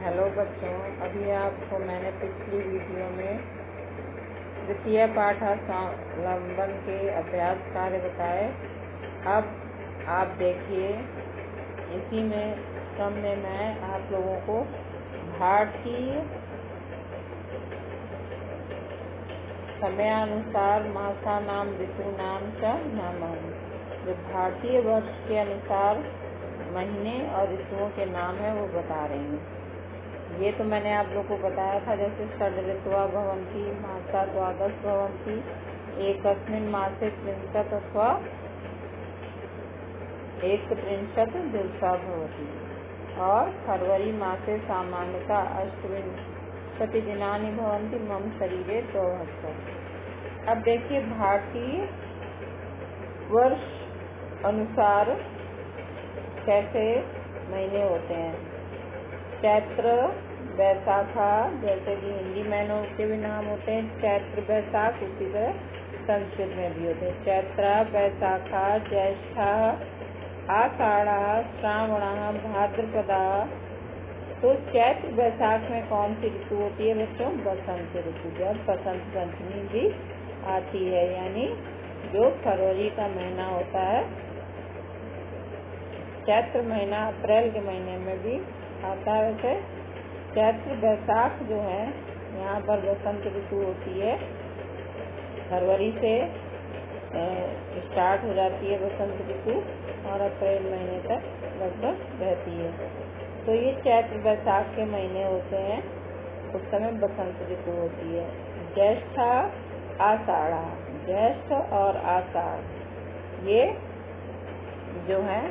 Hello बच्चों, अभी आपको मैंने पिछली वीडियो में द्वितीय पाठावलंबन के अभ्यास कार्य बताए। अब आप देखिए, इसी में क्रम में मैं आप लोगों को भारतीय समयानुसार मासानाम ऋतूनाम च नामानि, जो भारतीय वर्ष के अनुसार महीने और ऋतुओं के नाम है वो बता रही हूँ। ये तो मैंने आप लोग को बताया था, जैसे षड् ऋतवः भवन्ति, मासा द्वादश भवन्ति, एकस्मिन् मासे त्रिंशत् अथवा एकत्रिंशत् दिवसा भवति, और फरवरी मासे सामान्यतः अष्टविंशति दिनानि भवन्ति, मम शरीरे 72। अब देखिए, भारतीय वर्ष अनुसार कैसे महीने होते हैं। चैत्र बैसाखा, जैसे कि हिंदी महीनों के भी नाम होते हैं चैत्र बैसाख, उसी तरह संस्कृत में भी होते हैं चैत्र बैसाखा, ज्येष्ठा, आषाढ़ा, श्रावणा, भाद्रपदा। तो चैत्र बैसाख में कौन सी ऋतु होती है बच्चों? बसंत ऋतु, जब बसंत पंचमी भी आती है, यानी जो फरवरी का महीना होता है। चैत्र महीना अप्रैल के महीने में भी आता है। वैसे चैत्र बैसाख जो है, यहाँ पर बसंत ऋतु होती है, फरवरी से स्टार्ट हो जाती है बसंत ऋतु और अप्रैल महीने तक लगभग रहती है। तो ये चैत्र बैसाख के महीने होते हैं, उस समय बसंत ऋतु होती है। ज्येष्ठा, आषाढ़ा, ज्येष्ठ और आषाढ़ ये जो है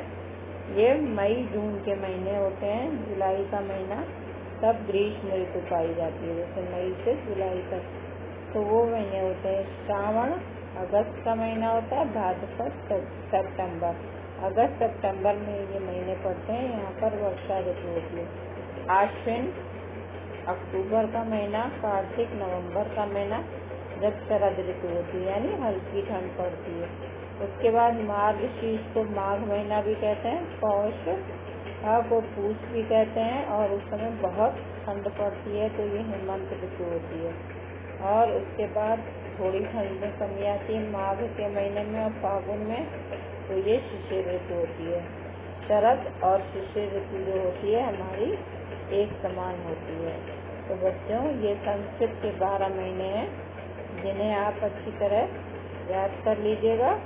ये मई जून के महीने होते हैं। जुलाई का महीना तब ग्रीष्म ऋतु पाई जाती है, जैसे मई से जुलाई तक, तो वो महीने होते हैं। श्रावण अगस्त का महीना होता है, भाद्रपद सितंबर, अगस्त सितंबर में ये महीने पड़ते हैं। यहाँ पर वर्षा ऋतु होती है। आश्विन अक्टूबर का महीना, कार्तिक नवंबर का महीना, जब शरद ऋतु होती है, यानी हल्की ठंड पड़ती है। उसके बाद मार्गशीर्ष को माघ महीना भी कहते हैं, पौष को पूष भी कहते हैं, और उस समय बहुत ठंड पड़ती है, तो ये हेमंत ऋतु होती है। और उसके बाद थोड़ी ठंड में कमी आती है माघ के महीने में और फागुन में, तो ये शिशिर ऋतु होती है। शरद और शिशिर ऋतु जो होती है हमारी एक समान होती है। तो बच्चों, ये संस्कृत के 12 महीने हैं, जिन्हें आप अच्छी तरह याद कर लीजिएगा।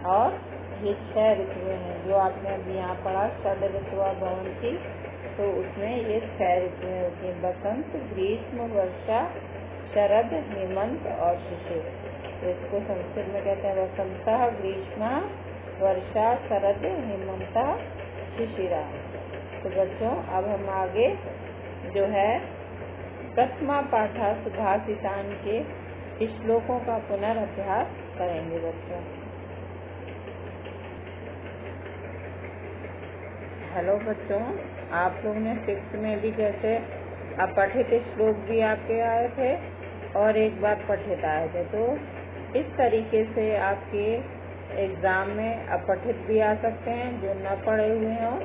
और ये 6 ऋतुएं हैं जो आपने अभी यहाँ पढ़ा, षड् ऋतवः भवन्ति, तो उसमें ये 6 ऋतुएं होती हैं, बसंत, ग्रीष्म, वर्षा, शरद, हेमंत और शिशिर। तो इसको संस्कृत में कहते हैं वसंतः, ग्रीष्मा, वर्षा, शरद, हेमंत, शिशिरा। तो बच्चों, अब हम आगे जो है प्रथमा पाठा सुभाषितानि के श्लोकों का पुनर्अभ्यास करेंगे बच्चों। हेलो बच्चों, आप लोग ने 6th में भी जैसे अपठित श्लोक भी आपके आए थे और एक बार पठित आए थे, तो इस तरीके से आपके एग्जाम में अपठित भी आ सकते हैं जो न पढ़े हुए हों,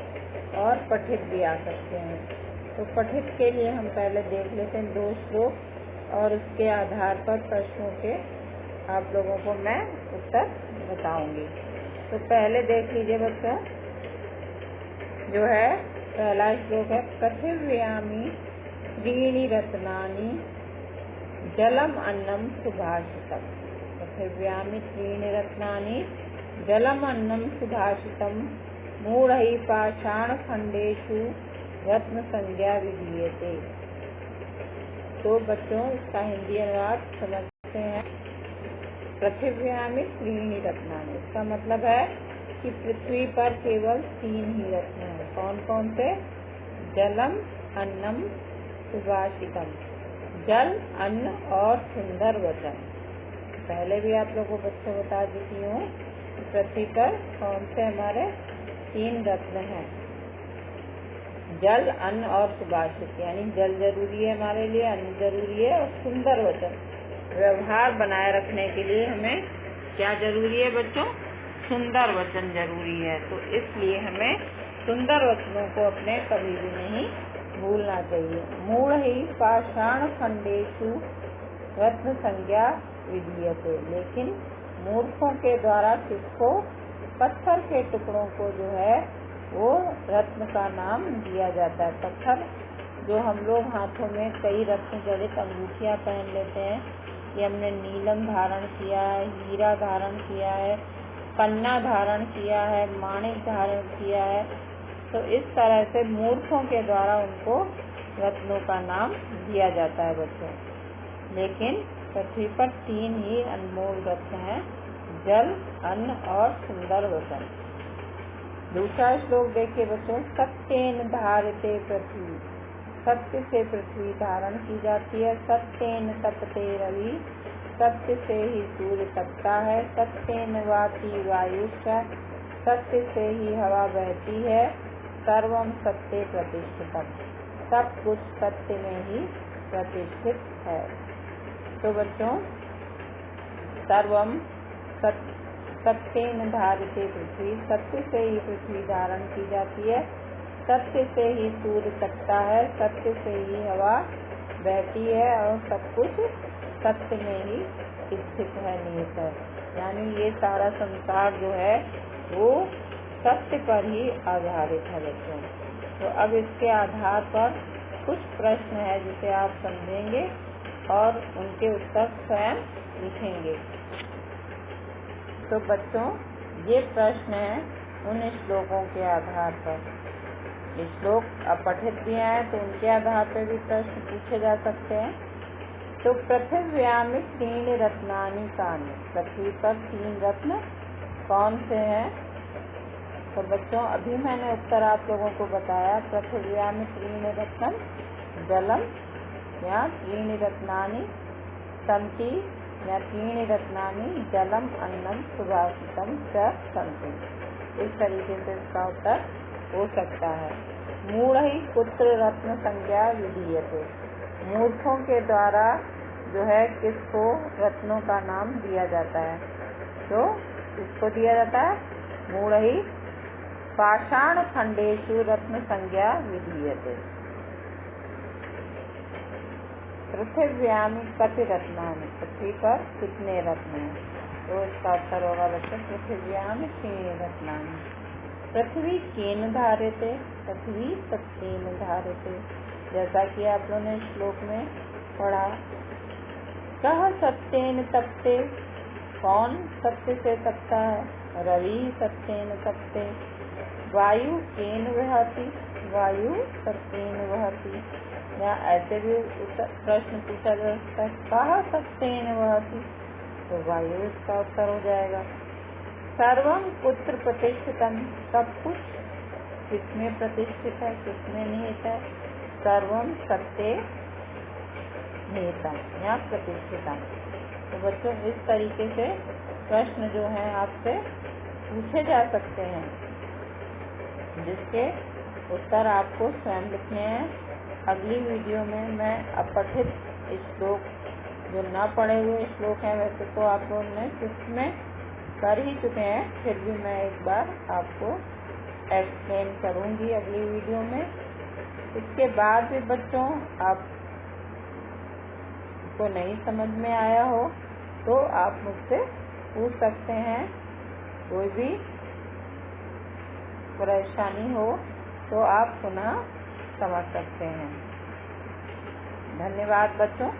और पठित भी आ सकते हैं। तो पठित के लिए हम पहले देख लेते हैं 2 श्लोक, और उसके आधार पर प्रश्नों के आप लोगों को मैं उत्तर बताऊंगी। तो पहले देख लीजिए बच्चों, जो है पहला श्लोक है, पृथिव्यामि त्रीणि रत्नानि जलम अन्नम सुभाषितम्। पृथिव्यामि त्रीणि रत्नानि जलम अन्नम सुभाषितम्, मूढ़ैः पाषाणखण्डेषु रत्न संज्ञा विधीयते। तो बच्चों, इसका हिंदी अनुवाद समझते हैं। पृथिव्यामि त्रीणि रत्नानि, इसका मतलब है कि पृथ्वी पर केवल 3 ही रत्न हैं। कौन कौन से? जलम, अन्नम, सुभाषितम। जल, अन्न और सुंदर वचन। पहले भी आप लोगों को बच्चों बता देती हूँ, पृथ्वी पर कौन से हमारे 3 रत्न हैं, जल, अन्न और सुभाषित। यानी जल जरूरी है हमारे लिए, अन्न जरूरी है, और सुंदर वचन। व्यवहार बनाए रखने के लिए हमें क्या जरूरी है बच्चों? सुंदर वचन जरूरी है। तो इसलिए हमें सुंदर वचनों को अपने कभी भी नहीं भूलना चाहिए। मूढ़ ही पाषाण खंडेषु रत्न संज्ञा विधीयते, लेकिन मूर्खों के द्वारा किसको, पत्थर के टुकड़ों को जो है वो रत्न का नाम दिया जाता है। पत्थर जो हम लोग हाथों में कई रत्न जड़ित अंगूठियां पहन लेते हैं, कि हमने नीलम धारण किया है, हीरा धारण किया है, पन्ना धारण किया है, माणिक धारण किया है, तो इस तरह से मूर्खों के द्वारा उनको रत्नों का नाम दिया जाता है बच्चों। लेकिन पृथ्वी पर 3 ही अनमोल रत्न हैं, जल, अन्न और सुंदर वचन। दूसरा श्लोक देखिए बच्चों, सत्येन धारते पृथ्वी, सत्य से पृथ्वी धारण की जाती है। सत्येन तपते रवि, सत्य से ही सूर्य तपता है। सत्येन वाति वायुश्च, सत्य से ही हवा बहती है। सर्वम सत्ये प्रतिष्ठितम्, सब कुछ सत्य में ही प्रतिष्ठित है। तो बच्चों सर्वम सत्येन धारते पृथ्वी, सत्य से ही पृथ्वी धारण की जाती है। सत्य से ही सूर्य तपता है, सत्य से ही हवा बहती है और सब कुछ सत्य में ही स्थित है, निहित है। यानी ये सारा संसार जो है वो सत्य पर ही आधारित है बच्चों। तो अब इसके आधार पर कुछ प्रश्न है जिसे आप समझेंगे और उनके उत्तर स्वयं लिखेंगे। तो बच्चों ये प्रश्न है उन श्लोकों के आधार पर। श्लोक अपठित भी हैं तो उनके आधार पर भी प्रश्न पूछे जा सकते हैं। तो पृथिव्याम 3 रत्नानि कानि, पृथ्वी पर 3 रत्न कौन से हैं? तो बच्चों अभी मैंने उत्तर आप लोगों को बताया। पृथिव्याम 3 रत्नम जलम, या 3 रत्नानि सन्ति, या 3 रत्नानि जलम अन्नम सुभाषितम च सन्ति। इस तरीके से इसका उत्तर हो सकता है। मूढ़ ही पुत्र रत्न संज्ञा विधीयते, मूर्खों के द्वारा जो है किसको रत्नों का नाम दिया जाता है? तो किसको दिया जाता है? मूढ़ ही पाषाण खंडेषु रत्न संज्ञा विधीयते। पृथिव्याम कति रत्नानि, पृथ्वी पर कितने रत्न हैं? तो इसका उत्तर होगा बच्चों पृथिव्याम 3 रत्नानि। पृथ्वी केन धार्यते, पृथ्वी सत्येन धार्यते, जैसा कि आप लोगों ने श्लोक में पढ़ा। कह सत्येन तपते, कौन सत्य से तपता है? रवि सत्येन तपते। वायु केन वहति, वायु सत्येन वहति। या ऐसे भी प्रश्न पूछा जा सकता है, कह सत्येन वहति, तो वायु इसका उत्तर हो जाएगा। सर्वम कुत्र प्रतिष्ठितम, सब कुछ किसमें प्रतिष्ठित है, किसमें निहित है? सर्वम सत्ये निहितम या प्रतिष्ठितम। तो बच्चों इस तरीके से प्रश्न जो हैं आपसे पूछे जा सकते हैं, जिसके उत्तर आपको स्वयं लिखने हैं। अगली वीडियो में मैं अपठित श्लोक, जो न पढ़े हुए श्लोक हैं, वैसे तो आप लोगों ने किसमें कर ही चुके हैं, फिर भी मैं एक बार आपको एक्सप्लेन करूंगी अगली वीडियो में। इसके बाद भी बच्चों आपको नहीं समझ में आया हो तो आप मुझसे पूछ सकते हैं। कोई भी परेशानी हो तो आप पुनः समझ सकते हैं। धन्यवाद बच्चों।